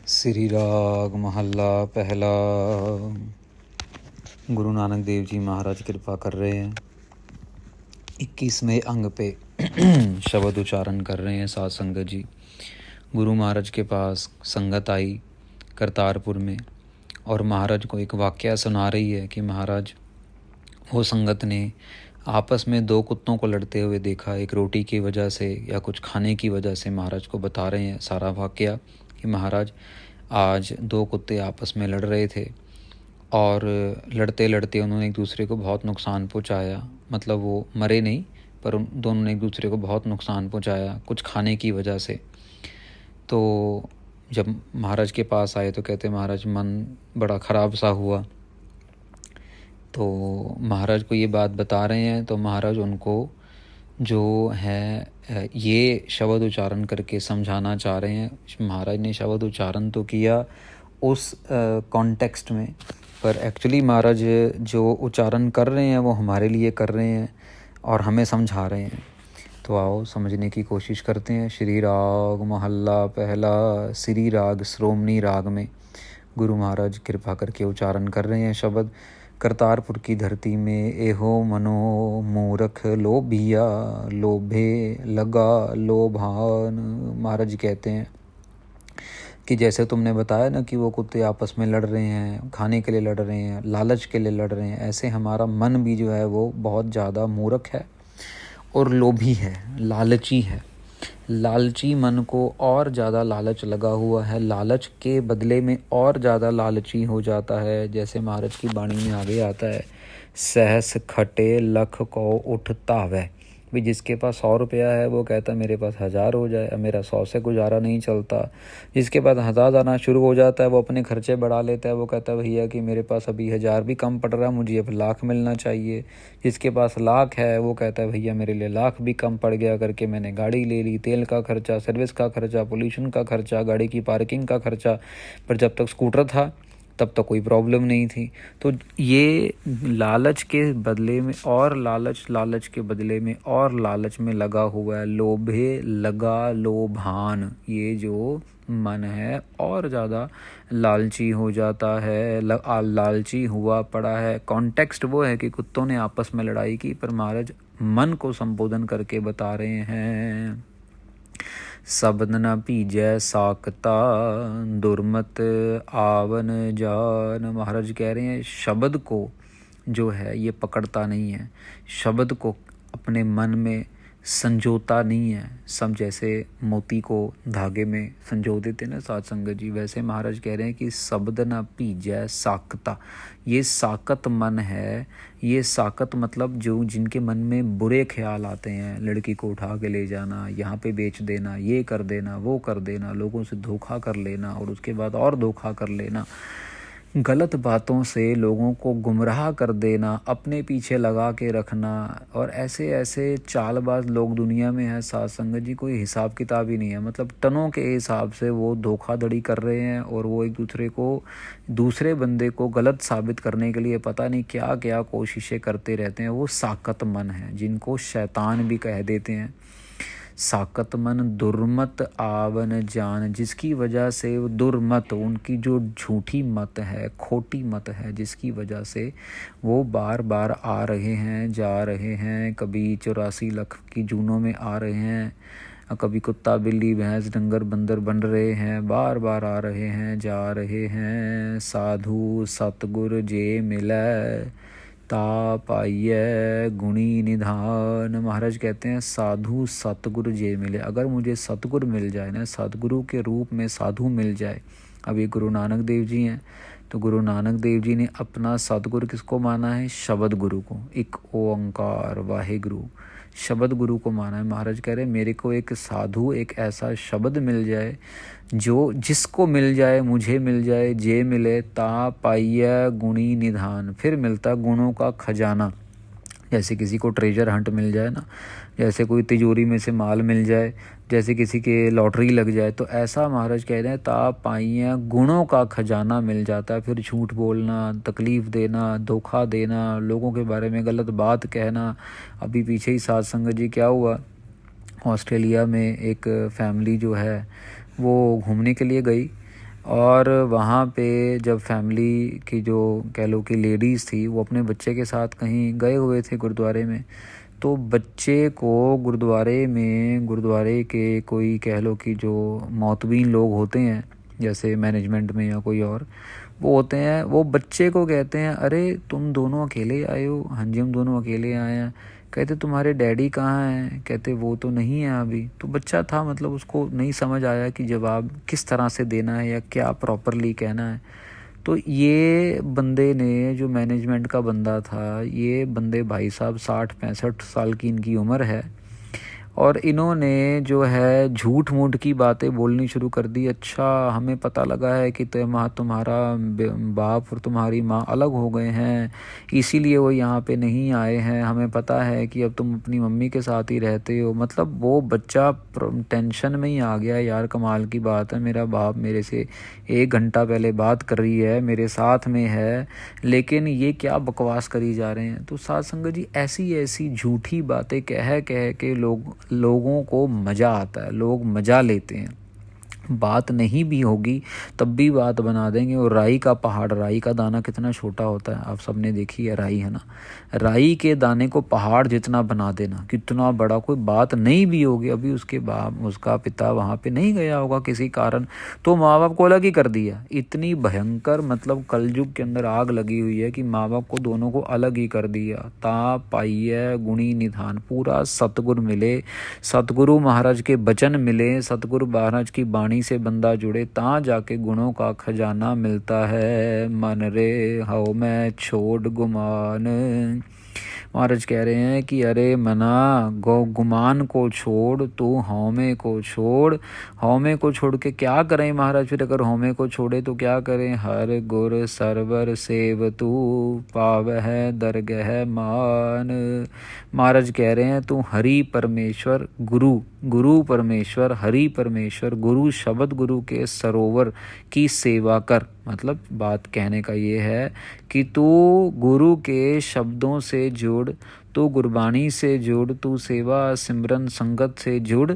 श्री राग महल्ला पहला। गुरु नानक देव जी महाराज कृपा कर रहे हैं। 21वें अंग पे शब्द उच्चारण कर रहे हैं साध संगत जी। गुरु महाराज के पास संगत आई करतारपुर में और महाराज को एक वाकया सुना रही है कि महाराज वो संगत ने आपस में दो कुत्तों को लड़ते हुए देखा, एक रोटी की वजह से या कुछ खाने की वजह से। महाराज को बता रहे हैं सारा वाकया कि महाराज आज दो कुत्ते आपस में लड़ रहे थे और लड़ते लड़ते उन्होंने एक दूसरे को बहुत नुकसान पहुंचाया। मतलब वो मरे नहीं, पर उन दोनों ने एक दूसरे को बहुत नुकसान पहुंचाया कुछ खाने की वजह से। तो जब महाराज के पास आए तो कहते महाराज मन बड़ा ख़राब सा हुआ। तो महाराज को ये बात बता रहे हैं तो महाराज उनको जो है ये शब्द उच्चारण करके समझाना चाह रहे हैं। महाराज ने शब्द उच्चारण तो किया उस कॉन्टेक्स्ट में, पर एक्चुअली महाराज जो उच्चारण कर रहे हैं वो हमारे लिए कर रहे हैं और हमें समझा रहे हैं। तो आओ समझने की कोशिश करते हैं। श्री राग महल्ला पहला। श्री राग श्रोमणी राग में गुरु महाराज कृपा करके उच्चारण कर रहे हैं शब्द। करतारपुर की धरती में एहो मनो मूरख लोभिया, लोभे लगा लोभान। महाराज जी कहते हैं कि जैसे तुमने बताया ना कि वो कुत्ते आपस में लड़ रहे हैं, खाने के लिए लड़ रहे हैं, लालच के लिए लड़ रहे हैं, ऐसे हमारा मन भी जो है वो बहुत ज़्यादा मूर्ख है और लोभी है, लालची है। लालची मन को और ज़्यादा लालच लगा हुआ है, लालच के बदले में और ज़्यादा लालची हो जाता है। जैसे महाराज की वाणी में आगे आता है, सहस खटे लख को उठतावे। भी जिसके पास 100 रुपया है वो कहता मेरे पास 1000 हो जाए, अब मेरा 100 से गुजारा नहीं चलता। जिसके पास 1000 आना शुरू हो जाता है वो अपने खर्चे बढ़ा लेता है, वो कहता है भैया कि मेरे पास अभी 1000 भी कम पड़ रहा है, मुझे अब 1,00,000 मिलना चाहिए। जिसके पास 1,00,000 है वो कहता है भैया मेरे लिए 1,00,000 भी कम पड़ गया करके मैंने गाड़ी ले ली, तेल का खर्चा, सर्विस का खर्चा, पोल्यूशन का खर्चा, गाड़ी की पार्किंग का खर्चा। पर जब तक स्कूटर था तब तक कोई प्रॉब्लम नहीं थी। तो ये लालच के बदले में और लालच, लालच के बदले में और लालच में लगा हुआ है। लोभे लगा लोभान, ये जो मन है और ज़्यादा लालची हो जाता है, लालची हुआ पड़ा है। कॉन्टेक्स्ट वो है कि कुत्तों ने आपस में लड़ाई की, पर महाराज मन को संबोधन करके बता रहे हैं। शब्द न पीजै साकता, दुर्मत आवन जान। महाराज कह रहे हैं शब्द को जो है ये पकड़ता नहीं है, शब्द को अपने मन में संजोता नहीं है। सब जैसे मोती को धागे में संजो देते ना साध संगत जी, वैसे महाराज कह रहे हैं कि शब्द न पीजै साकता। ये साकत मन है। ये साकत मतलब जो जिनके मन में बुरे ख्याल आते हैं, लड़की को उठा के ले जाना, यहाँ पे बेच देना, ये कर देना, वो कर देना, लोगों से धोखा कर लेना और उसके बाद और धोखा कर लेना, गलत बातों से लोगों को गुमराह कर देना, अपने पीछे लगा के रखना। और ऐसे ऐसे चालबाज लोग दुनिया में हैं साध संगत जी, कोई हिसाब किताब ही नहीं है। मतलब टनों के हिसाब से वो धोखाधड़ी कर रहे हैं और वो एक दूसरे को, दूसरे बंदे को गलत साबित करने के लिए पता नहीं क्या क्या कोशिशें करते रहते हैं। वो साकत मन है, जिनको शैतान भी कह देते हैं। साकत मन दुर्मत आवन जान, जिसकी वजह से दुर्मत, उनकी जो झूठी मत है, खोटी मत है, जिसकी वजह से वो बार बार आ रहे हैं, जा रहे हैं। कभी 84 लाख की जूनों में आ रहे हैं, कभी कुत्ता बिल्ली भैंस डंगर बंदर बन रहे हैं, बार बार आ रहे हैं, जा रहे हैं। साधु सतगुर जे मिलै, ता पाइये गुणी निधान। महाराज कहते हैं साधु सतगुरु जे मिले, अगर मुझे सतगुरु मिल जाए ना, सतगुरु के रूप में साधु मिल जाए। अब ये गुरु नानक देव जी हैं, तो गुरु नानक देव जी ने अपना सतगुरु किसको माना है? शब्द गुरु को। एक ओंकार वाहेगुरु शब्द गुरु को माना है। महाराज कह रहे मेरे को एक साधु, एक ऐसा शब्द मिल जाए जो जिसको मिल जाए, मुझे मिल जाए, जे मिले ता पाइय गुणी निधान, फिर मिलता गुणों का खजाना। जैसे किसी को ट्रेजर हंट मिल जाए ना, जैसे कोई तिजोरी में से माल मिल जाए, जैसे किसी के लॉटरी लग जाए, तो ऐसा महाराज कह रहे हैं ता पाइया गुणों का खजाना मिल जाता है। फिर झूठ बोलना, तकलीफ़ देना, धोखा देना, लोगों के बारे में गलत बात कहना। अभी पीछे ही साध संगत जी क्या हुआ, ऑस्ट्रेलिया में एक फैमिली जो है वो घूमने के लिए गई और वहाँ पे जब फैमिली की जो कह लो कि लेडीज़ थी वो अपने बच्चे के साथ कहीं गए हुए थे गुरुद्वारे में, तो बच्चे को गुरुद्वारे के कोई कह लो कि जो मोतबीन लोग होते हैं जैसे मैनेजमेंट में या कोई और वो होते हैं, वो बच्चे को कहते हैं अरे तुम दोनों अकेले आए हो? हाँ जी हम दोनों अकेले आए हैं। कहते तुम्हारे डैडी कहाँ हैं? कहते वो तो नहीं है अभी। तो बच्चा था, मतलब उसको नहीं समझ आया कि जवाब किस तरह से देना है या क्या प्रॉपरली कहना है। तो ये बंदे ने, जो मैनेजमेंट का बंदा था, ये बंदे भाई साहब 60-65 साल की इनकी उम्र है, और इन्होंने जो है झूठ मूठ की बातें बोलनी शुरू कर दी। अच्छा हमें पता लगा है कि तुम्हारा बाप और तुम्हारी माँ अलग हो गए हैं, इसीलिए वो यहाँ पे नहीं आए हैं। हमें पता है कि अब तुम अपनी मम्मी के साथ ही रहते हो। मतलब वो बच्चा टेंशन में ही आ गया। यार कमाल की बात है, मेरा बाप मेरे से 1 घंटा पहले बात कर रही है, मेरे साथ में है, लेकिन ये क्या बकवास करी जा रहे हैं। तो साध संगत जी ऐसी ऐसी झूठी बातें कह कह के लोगों को मज़ा आता है, लोग मज़ा लेते हैं। बात नहीं भी होगी तब भी बात बना देंगे। और राई का पहाड़, राई का दाना कितना छोटा होता है, आप सबने देखी है राई, है ना। राई के दाने को पहाड़ जितना बना देना, कितना बड़ा। कोई बात नहीं भी होगी, अभी उसके बाप उसका पिता वहाँ पे नहीं गया होगा किसी कारण, तो माँ बाप को अलग ही कर दिया। इतनी भयंकर मतलब कलयुग के अंदर आग लगी हुई है कि माँ बाप को दोनों को अलग ही कर दिया। ताप पाइय गुणी निधान, पूरा सतगुरु मिले, सतगुरु महाराज के वचन मिले, सतगुरु महाराज की बाणी से बंदा जुड़े, ता जाके गुणों का खजाना मिलता है। मन रे हओ मैं छोड़ गुमान। महाराज कह रहे हैं कि अरे मना, गुमान को छोड़, तू हौमे को छोड़। हौमे को छोड़ के क्या करें महाराज? फिर अगर हौमे को छोड़े तो क्या करें? हर गुर सरवर सेव तू, पावह दरगह मान। महाराज कह रहे हैं तू हरि परमेश्वर गुरु, गुरु परमेश्वर, हरि परमेश्वर, गुरु शब्द गुरु के सरोवर की सेवा कर। मतलब बात कहने का ये है कि तू गुरु के शब्दों से जुड़, तू गुरबाणी से जुड़, तू सेवा सिमरन संगत से जुड़,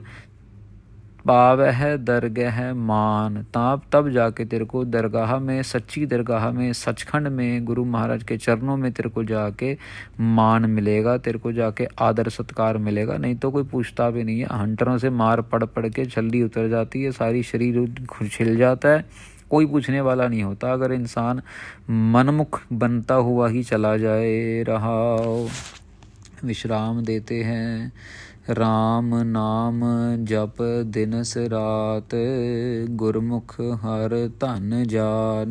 पावह दरगाह मान। तब जाके तेरे को दरगाह में, सच्ची दरगाह में, सचखंड में, गुरु महाराज के चरणों में तेरे को जाके मान मिलेगा, तेरे को जाके आदर सत्कार मिलेगा। नहीं तो कोई पूछता भी नहीं है। हंटरों से मार पड़ पड़ के छल्ली उतर जाती है, सारी शरीर छिल जाता है, कोई पूछने वाला नहीं होता अगर इंसान मनमुख बनता हुआ ही चला जाए। रहा विश्राम देते हैं। राम नाम जप दिनस रात, गुरमुख हर धन जान।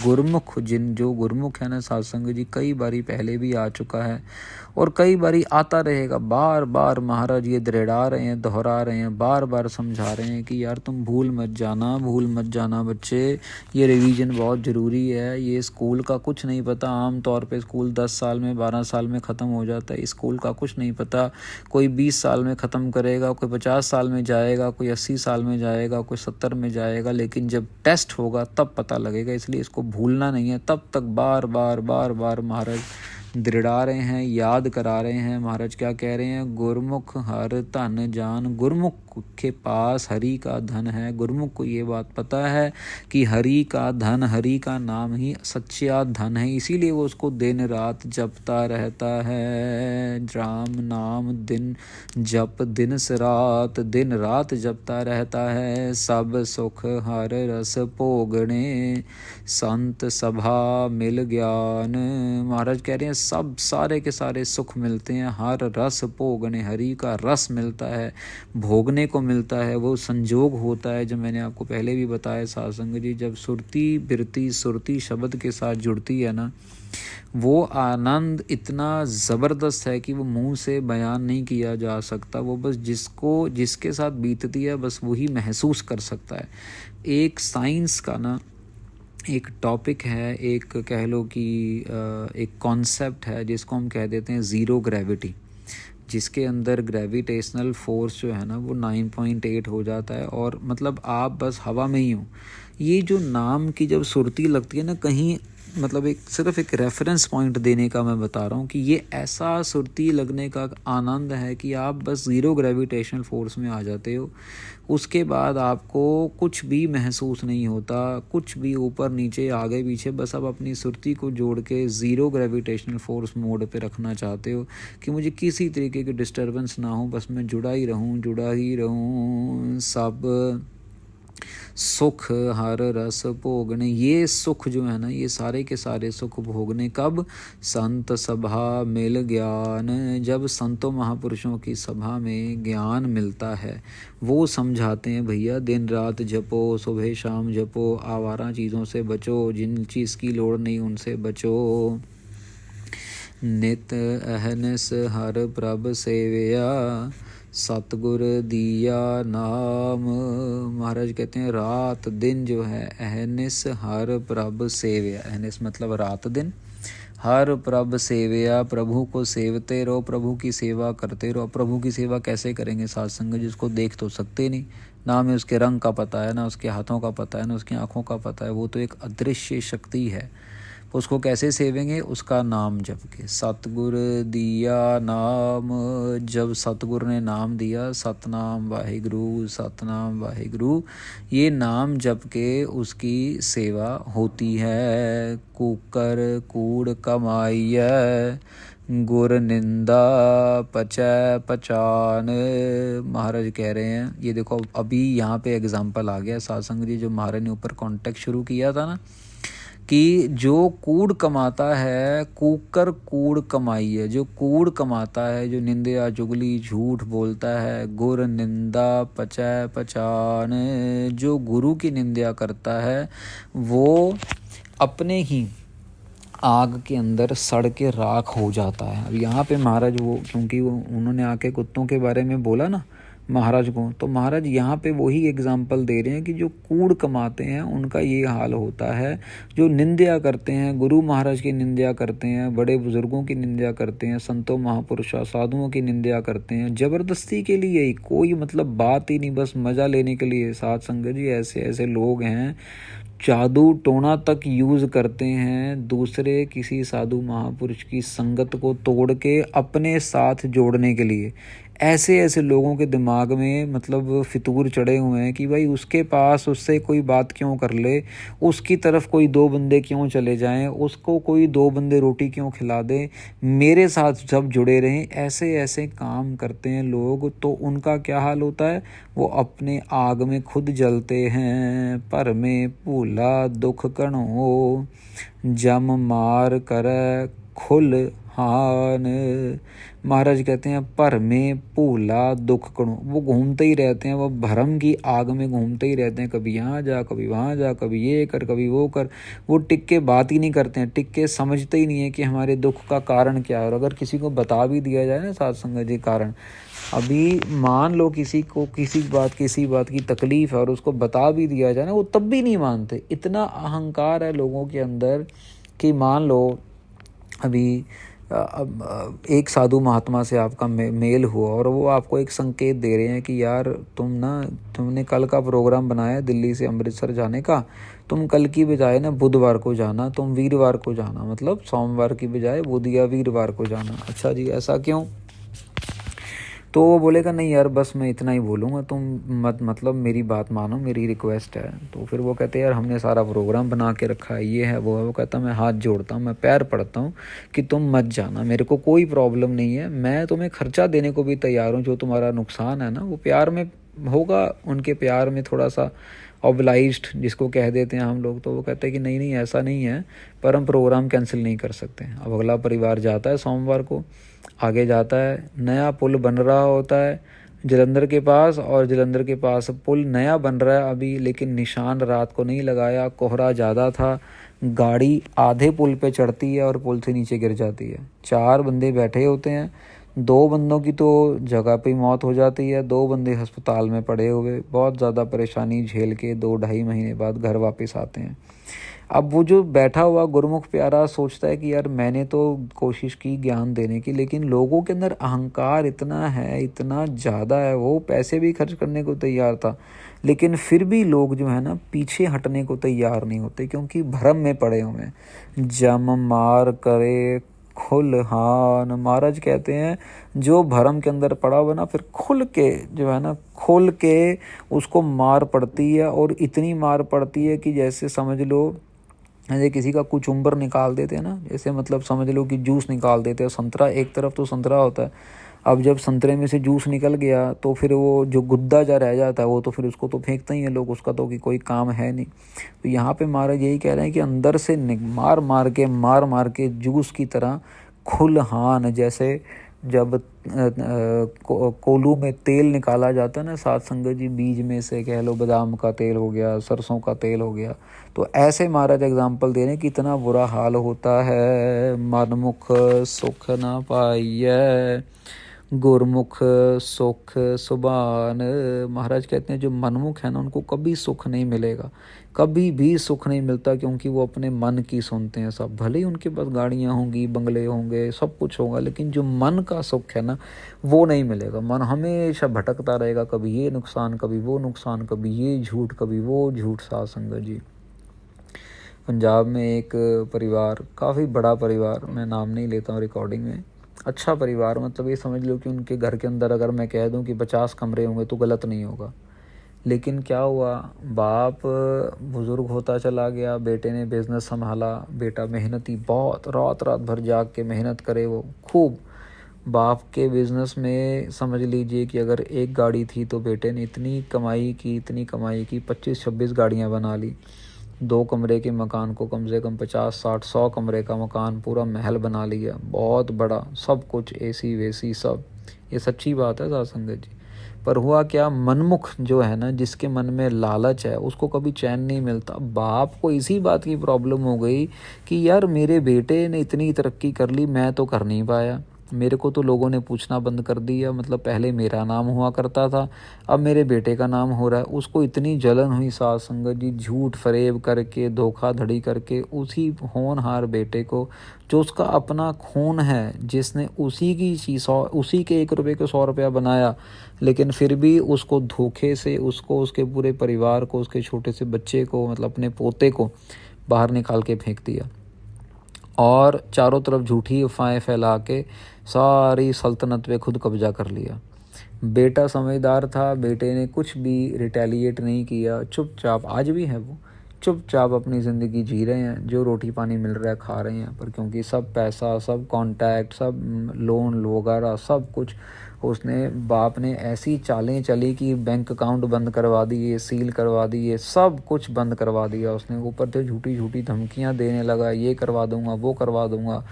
गुरमुख, जो गुरमुख है ना सत्संग जी, कई बारी पहले भी आ चुका है और कई बारी आता रहेगा। बार बार महाराज ये दृढ़ा रहे हैं, दोहरा रहे हैं, बार बार समझा रहे हैं कि यार तुम भूल मत जाना, भूल मत जाना बच्चे, ये रिवीजन बहुत ज़रूरी है। ये स्कूल का कुछ नहीं पता, आम तौर पे स्कूल 10 साल में 12 साल में ख़त्म हो जाता है। स्कूल का कुछ नहीं पता, कोई 20 साल में ख़त्म करेगा, कोई 50 साल में जाएगा, कोई 80 साल में जाएगा, कोई 70 में जाएगा, लेकिन जब टेस्ट होगा तब पता लगेगा। इसलिए इसको भूलना नहीं है। तब तक बार बार बार बार महाराज दृढ़ा रहे हैं, याद करा रहे हैं। महाराज क्या कह रहे हैं? गुरमुख हर धन जान। गुरमुख के पास हरि का धन है। गुरमुख को ये बात पता है कि हरि का धन, हरि का नाम ही सच्चा धन है, इसीलिए वो उसको दिन रात जपता रहता है। राम नाम दिन जप दिनस रात, दिन रात जपता रहता है। सब सुख हर रस भोगने, संत सभा मिल ज्ञान। महाराज कह रहे हैं सब सारे के सारे सुख मिलते हैं, हर रस भोगने, हरि का रस मिलता है, भोगने को मिलता है। वो संजोग होता है जो मैंने आपको पहले भी बताया सत्संग जी, जब सुरती बिरती सुरती शब्द के साथ जुड़ती है ना, वो आनंद इतना ज़बरदस्त है कि वो मुंह से बयान नहीं किया जा सकता। वो बस जिसके साथ बीतती है बस वही महसूस कर सकता है। एक साइंस का ना एक टॉपिक है, एक कह लो कि एक कॉन्सेप्ट है जिसको हम कह देते हैं ज़ीरो ग्रेविटी, जिसके अंदर ग्रेविटेशनल फोर्स जो है ना वो 9.8 हो जाता है और मतलब आप बस हवा में ही हो। ये जो नाम की जब सुरती लगती है ना, कहीं मतलब एक सिर्फ एक रेफरेंस पॉइंट देने का मैं बता रहा हूँ कि ये ऐसा सुरती लगने का आनंद है कि आप बस ज़ीरो ग्रेविटेशनल फोर्स में आ जाते हो। उसके बाद आपको कुछ भी महसूस नहीं होता, कुछ भी ऊपर नीचे आगे पीछे, बस आप अपनी सुरती को जोड़ के ज़ीरो ग्रेविटेशनल फोर्स मोड पे रखना चाहते हो कि मुझे किसी तरीके की डिस्टर्बेंस ना हो, बस मैं जुड़ा ही रहूँ। सब सुख हर रस भोगने, ये सुख जो है ना, ये सारे के सारे सुख भोगने कब? संत सभा मिल ज्ञान, जब संतों महापुरुषों की सभा में ज्ञान मिलता है। वो समझाते हैं भैया दिन रात जपो, सुबह शाम जपो, आवारा चीज़ों से बचो, जिन चीज़ की लोड़ नहीं उनसे बचो। नित अहनिस हर प्रभ सेवया, सतगुर दिया नाम। महाराज कहते हैं रात दिन जो है अहनिस हर प्रभ सेवया, अहनिस मतलब रात दिन, हर प्रभ सेवया, प्रभु को सेवते रहो, प्रभु की सेवा करते रहो। प्रभु की सेवा कैसे करेंगे साध संगत, जिसको देख तो सकते नहीं, ना हमें उसके रंग का पता है, ना उसके हाथों का पता है, ना उसकी आँखों का पता है, वो तो एक अदृश्य शक्ति है। उसको कैसे सेवेंगे? उसका नाम जप के। सतगुर दिया नाम, जब सतगुर ने नाम दिया, सतनाम वाहिगुरु, सतनाम वाहिगुरु, ये नाम जप के उसकी सेवा होती है। कुकर कूड़ कमाइय, गुर निंदा पचै पचान। महाराज कह रहे हैं, ये देखो अभी यहाँ पे एग्जाम्पल आ गया सासंग जी, जो महाराज ने ऊपर कॉन्टेक्स्ट शुरू किया था ना, कि जो कूड़ कमाता है, कूकर कूड़ कमाई है, जो कूड़ कमाता है, जो निंदा चुगली झूठ बोलता है, गुर निंदा पचै पचान, जो गुरु की निंदा करता है वो अपने ही आग के अंदर सड़ के राख हो जाता है। अब यहाँ पे महाराज वो, क्योंकि वो उन्होंने आके कुत्तों के बारे में बोला ना महाराज को, तो महाराज यहाँ पे वही एग्जाम्पल दे रहे हैं कि जो कूड़ कमाते हैं उनका ये हाल होता है। जो निंदा करते हैं, गुरु महाराज की निंदा करते हैं, बड़े बुजुर्गों की निंदा करते हैं, संतों महापुरुषों साधुओं की निंदा करते हैं, ज़बरदस्ती के लिए ही, कोई मतलब बात ही नहीं, बस मज़ा लेने के लिए। साध संगत जी ऐसे ऐसे लोग हैं, जादू टोना तक यूज़ करते हैं दूसरे किसी साधु महापुरुष की संगत को तोड़ के अपने साथ जोड़ने के लिए। ऐसे ऐसे लोगों के दिमाग में मतलब फितूर चढ़े हुए हैं कि भाई उसके पास उससे कोई बात क्यों कर ले, उसकी तरफ कोई दो बंदे क्यों चले जाएं, उसको कोई दो बंदे रोटी क्यों खिला दें, मेरे साथ सब जुड़े रहें। ऐसे ऐसे काम करते हैं लोग, तो उनका क्या हाल होता है? वो अपने आग में खुद जलते हैं। पर में भूला दुख कणो, जम मार कर खुल हान। महाराज कहते हैं पर में भूला दुख कणो, वो घूमते ही रहते हैं, वो भरम की आग में घूमते ही रहते हैं, कभी यहाँ जा कभी वहाँ जा, कभी ये कर कभी वो कर। वो टिक के बात ही नहीं करते हैं, टिक के समझते ही नहीं है कि हमारे दुख का कारण क्या है। और अगर किसी को बता भी दिया जाए ना साध संगत जी कारण, अभी मान लो किसी को किसी बात की तकलीफ है और उसको बता भी दिया जाए ना, वो तब भी नहीं मानते। इतना अहंकार है लोगों के अंदर कि मान लो अभी अब एक साधु महात्मा से आपका मेल हुआ और वो आपको एक संकेत दे रहे हैं कि यार तुमने कल का प्रोग्राम बनाया दिल्ली से अमृतसर जाने का, तुम कल की बजाय ना बुधवार को जाना, तुम वीरवार को जाना, मतलब सोमवार की बजाय बुध या वीरवार को जाना। अच्छा जी, ऐसा क्यों? तो वो बोलेगा नहीं यार बस मैं इतना ही बोलूँगा, तुम मतलब मेरी बात मानो, मेरी रिक्वेस्ट है। तो फिर वो कहते हैं यार हमने सारा प्रोग्राम बना के रखा है, ये है वो है। वो कहता मैं हाथ जोड़ता हूँ, मैं पैर पड़ता हूँ कि तुम मत जाना, मेरे को कोई प्रॉब्लम नहीं है, मैं तुम्हें खर्चा देने को भी तैयार हूँ, जो तुम्हारा नुकसान है ना वो प्यार में होगा। उनके प्यार में थोड़ा सा ऑब्लाइज्ड जिसको कह देते हैं हम लोग। तो वो कहते हैं कि नहीं नहीं ऐसा नहीं है, पर हम प्रोग्राम कैंसिल नहीं कर सकते। अब अगला परिवार जाता है सोमवार को, आगे जाता है, नया पुल बन रहा होता है जलंधर के पास, और जलंधर के पास पुल नया बन रहा है अभी, लेकिन निशान रात को नहीं लगाया, कोहरा ज़्यादा था, गाड़ी आधे पुल पे चढ़ती है और पुल से नीचे गिर जाती है। चार बंदे बैठे होते हैं, 2 बंदों की तो जगह पे ही मौत हो जाती है, 2 बंदे अस्पताल में पड़े हुए बहुत ज़्यादा परेशानी झेल के 2-2.5 महीने बाद घर वापस आते हैं। अब वो जो बैठा हुआ गुरुमुख प्यारा सोचता है कि यार मैंने तो कोशिश की ज्ञान देने की, लेकिन लोगों के अंदर अहंकार इतना है, इतना ज़्यादा है, वो पैसे भी खर्च करने को तैयार था, लेकिन फिर भी लोग जो है ना पीछे हटने को तैयार नहीं होते, क्योंकि भ्रम में पड़े हुए हैं। जम मार करे खुलहान, महाराज कहते हैं जो भरम के अंदर पड़ा हुआ ना, फिर खुल के जो है ना खोल के उसको मार पड़ती है, और इतनी मार पड़ती है कि जैसे समझ लो जैसे किसी का कुचुम्बर निकाल देते हैं ना, जैसे मतलब समझ लो कि जूस निकाल देते हैं। संतरा एक तरफ तो संतरा होता है, अब जब संतरे में से जूस निकल गया तो फिर वो जो गुद्दा जा रह जाता है वो तो फिर उसको तो फेंकते ही हैं लोग, उसका तो कि कोई काम है नहीं। तो यहाँ पे महाराज यही कह रहे हैं कि अंदर से मार मार के जूस की तरह खुलहान, जैसे जब कोलू में तेल निकाला जाता है ना साध संगत जी, बीज में से कह लो बादाम का तेल हो गया, सरसों का तेल हो गया, तो ऐसे महाराज एग्जाम्पल दे रहे हैं कि इतना बुरा हाल होता है। मनमुख सुख ना पाइए गुरमुख सुख सुभान। महाराज कहते हैं जो मनमुख है ना उनको कभी सुख नहीं मिलेगा, कभी भी सुख नहीं मिलता, क्योंकि वो अपने मन की सुनते हैं सब। भले ही उनके पास गाड़ियाँ होंगी, बंगले होंगे, सब कुछ होगा, लेकिन जो मन का सुख है ना वो नहीं मिलेगा। मन हमेशा भटकता रहेगा, कभी ये नुकसान, कभी वो नुकसान, कभी ये झूठ, कभी वो झूठ। साध संगत जी, पंजाब में एक परिवार, काफ़ी बड़ा परिवार, मैं नाम नहीं लेता हूँ रिकॉर्डिंग में, अच्छा परिवार, मतलब ये समझ लो कि उनके घर के अंदर अगर मैं कह दूं कि 50 कमरे होंगे तो गलत नहीं होगा। लेकिन क्या हुआ, बाप बुज़ुर्ग होता चला गया, बेटे ने बिज़नेस संभाला, बेटा मेहनती बहुत, रात रात भर जाग के मेहनत करे वो खूब। बाप के बिज़नेस में समझ लीजिए कि अगर एक गाड़ी थी तो बेटे ने इतनी कमाई की, 25-26 गाड़ियाँ बना ली। 2 कमरे के मकान को कम से कम 50-60-100 कमरे का मकान, पूरा महल बना लिया बहुत बड़ा, सब कुछ एसी वेसी सब। ये सच्ची बात है साध संगत जी। पर हुआ क्या, मनमुख जो है ना, जिसके मन में लालच है, उसको कभी चैन नहीं मिलता। बाप को इसी बात की प्रॉब्लम हो गई कि यार मेरे बेटे ने इतनी तरक्की कर ली, मैं तो कर नहीं पाया, मेरे को तो लोगों ने पूछना बंद कर दिया। मतलब पहले मेरा नाम हुआ करता था, अब मेरे बेटे का नाम हो रहा है। उसको इतनी जलन हुई साध संगत जी, झूठ फरेब करके, धोखाधड़ी करके, उसी होनहार बेटे को जो उसका अपना खून है, जिसने उसी की चीज़, उसी के 1 रुपये को 100 रुपया बनाया, लेकिन फिर भी उसको धोखे से, उसको, उसके पूरे परिवार को, उसके छोटे से बच्चे को, मतलब अपने पोते को बाहर निकाल के फेंक दिया, और चारों तरफ झूठी अफवाहें फैला के सारी सल्तनत पे खुद कब्जा कर लिया। बेटा समझदार था, बेटे ने कुछ भी रिटेलिएट नहीं किया, चुपचाप, आज भी है वो, चुपचाप अपनी ज़िंदगी जी रहे हैं, जो रोटी पानी मिल रहा है खा रहे हैं। पर क्योंकि सब पैसा, सब कांटेक्ट, सब लोन वगैरह, सब कुछ उसने, बाप ने ऐसी चालें चली कि बैंक अकाउंट बंद करवा दिए, सील करवा दिए, सब कुछ बंद करवा दिया उसने। ऊपर से झूठी झूठी धमकियां देने लगा, ये करवा दूंगा, वो करवा दूंगा,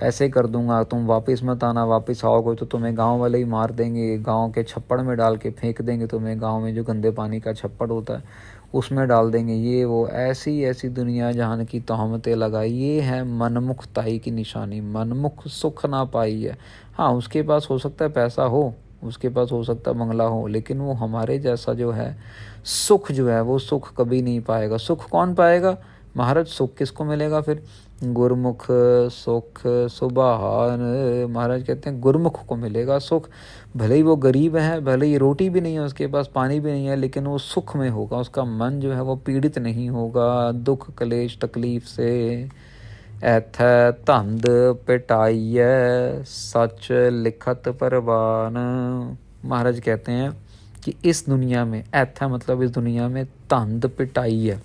ऐसे कर दूंगा, तुम वापस मत आना, वापस आओगे तो तुम्हें गांव वाले ही मार देंगे, गांव के छप्पड़ में डाल के फेंक देंगे तुम्हें, गांव में जो गंदे पानी का छप्पड़ होता है उसमें डाल देंगे, ये वो, ऐसी ऐसी दुनिया जहान की तोहमतें लगाई। ये है मनमुखताई की निशानी। मनमुख सुख ना पाई है। हाँ, उसके पास हो सकता है पैसा हो, उसके पास हो सकता है बंगला हो, लेकिन वो हमारे जैसा जो है सुख जो है वो सुख कभी नहीं पाएगा। सुख कौन पाएगा महाराज? सुख किसको मिलेगा फिर? गुरमुख सुख सुबहान। महाराज कहते हैं गुरमुख को मिलेगा सुख। भले ही वो गरीब है, भले ही रोटी भी नहीं है उसके पास, पानी भी नहीं है, लेकिन वो सुख में होगा। उसका मन जो है वो पीड़ित नहीं होगा दुख कलेश तकलीफ से। ऐथै धंध पिटाइय सच लिखत परवान। महाराज कहते हैं कि इस दुनिया में, ऐथा मतलब इस दुनिया में, धंध पिटाई है।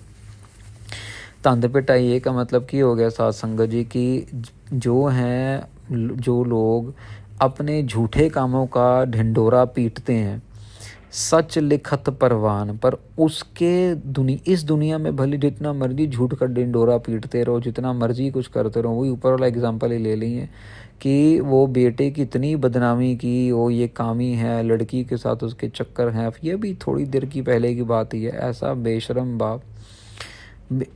धंध पिटाई का मतलब की हो गया साध संगत जी की जो हैं, जो लोग अपने झूठे कामों का ढिंढोरा पीटते हैं, सच लिखत परवान, पर उसके इस दुनिया में भले जितना मर्जी झूठ का ढिंढोरा पीटते रहो, जितना मर्जी कुछ करते रहो। वही ऊपर वाला एग्जाम्पल ही ले लिए कि वो बेटे की इतनी बदनामी की, वो ये कामी है, लड़की के साथ उसके चक्कर हैं। ये भी थोड़ी देर की पहले की बात ही है। ऐसा बेशरम बाप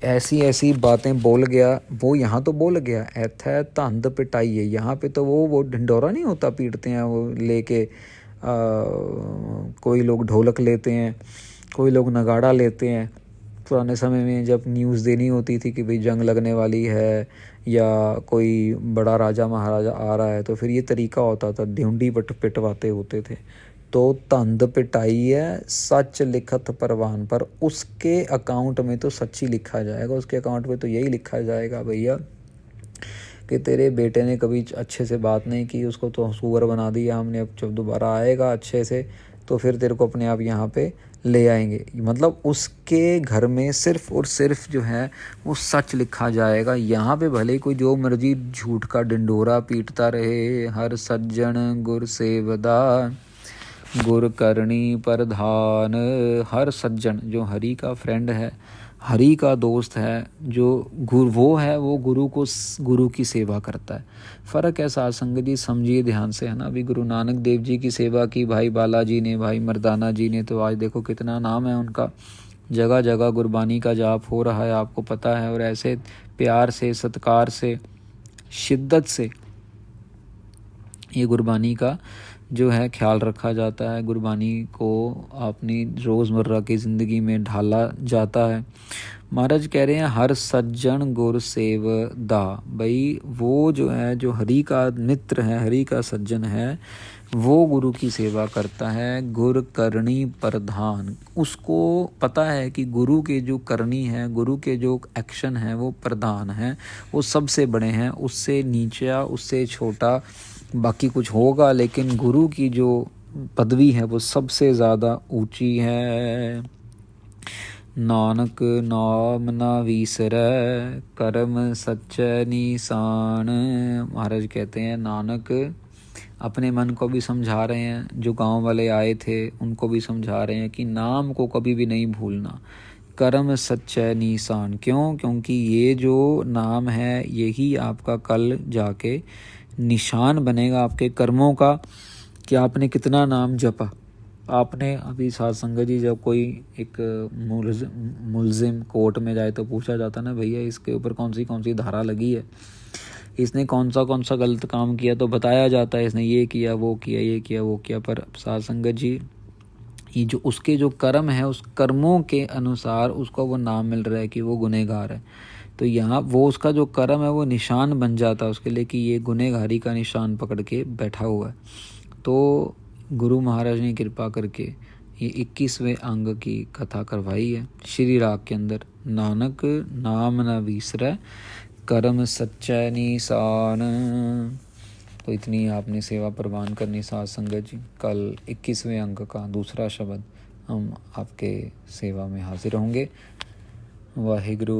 ऐसी ऐसी बातें बोल गया वो, यहाँ तो बोल गया ऐथा धंध पिटाई है, यहाँ पे तो वो ढिंडोरा नहीं होता पीटते हैं वो लेके, कोई लोग ढोलक लेते हैं, कोई लोग नगाड़ा लेते हैं। पुराने समय में जब न्यूज़ देनी होती थी कि भाई जंग लगने वाली है या कोई बड़ा राजा महाराजा आ रहा है, तो फिर ये तरीका होता था, ढूंढी पिटवाते होते थे। तो तंद पिटाई है सच लिखत परवान पर, उसके अकाउंट में तो सच ही लिखा जाएगा, उसके अकाउंट में तो यही लिखा जाएगा भैया कि तेरे बेटे ने कभी अच्छे से बात नहीं की, उसको तो सूअर बना दिया हमने, अब जब दोबारा आएगा अच्छे से तो फिर तेरे को अपने आप यहाँ पे ले आएंगे। मतलब उसके घर में सिर्फ और सिर्फ जो है वो सच लिखा जाएगा। यहाँ पे भले कोई जो मर्जी झूठ का डिंडोरा पीटता रहे, हर सज्जन गुर सेवदा गुर करणी प्रधान। हर सज्जन जो हरि का फ्रेंड है, हरि का दोस्त है, जो गुरु वो है, वो गुरु की सेवा करता है। फ़र्क है साध संगत जी, समझिए ध्यान से, है ना। अभी गुरु नानक देव जी की सेवा की भाई बालाजी ने, भाई मर्दाना जी ने, तो आज देखो कितना नाम है उनका, जगह जगह गुरबानी का जाप हो रहा है, आपको पता है। और ऐसे प्यार से, सत्कार से, शिद्दत से ये गुरबानी का जो है ख्याल रखा जाता है, गुरबानी को अपनी रोज़मर्रा की ज़िंदगी में ढाला जाता है। महाराज कह रहे हैं हर सज्जन गुर सेव दा, भाई वो जो है, जो हरि का मित्र है, हरि का सज्जन है, वो गुरु की सेवा करता है। गुर करणी प्रधान, उसको पता है कि गुरु के जो करनी है, गुरु के जो एक्शन है वो प्रधान है, वो सबसे बड़े हैं, उससे नीचा, उससे छोटा बाकी कुछ होगा, लेकिन गुरु की जो पदवी है वो सबसे ज़्यादा ऊंची है। नानक नाम ना विसरै कर्म सच्चै निशान। महाराज कहते हैं नानक अपने मन को भी समझा रहे हैं, जो गांव वाले आए थे उनको भी समझा रहे हैं कि नाम को कभी भी नहीं भूलना, कर्म सच्चै निशान। क्यों? क्योंकि ये जो नाम है यही आपका कल जाके निशान बनेगा आपके कर्मों का, कि आपने कितना नाम जपा। आपने अभी साध संगत जी, जब कोई एक मुलजिम कोर्ट में जाए तो पूछा जाता ना, भैया इसके ऊपर कौन सी धारा लगी है, इसने कौन सा गलत काम किया, तो बताया जाता है इसने ये किया, वो किया, ये किया, वो किया। पर साध संगत जी, ये जो उसके जो कर्म है, उस कर्मों के अनुसार उसको वो नाम मिल रहा है कि वो गुनहगार है। तो यहाँ वो उसका जो कर्म है वो निशान बन जाता है उसके लिए कि ये गुनहगारी का निशान पकड़ के बैठा हुआ है। तो गुरु महाराज ने कृपा करके ये 21वें अंग की कथा करवाई है श्री राग के अंदर। नानक नाम न विसरै कर्म सच्चै निशान। तो इतनी आपने सेवा प्रवान करनी साध संगत जी। कल 21वें अंक का दूसरा शब्द हम आपके सेवा में हाजिर होंगे। वाहिगुरु।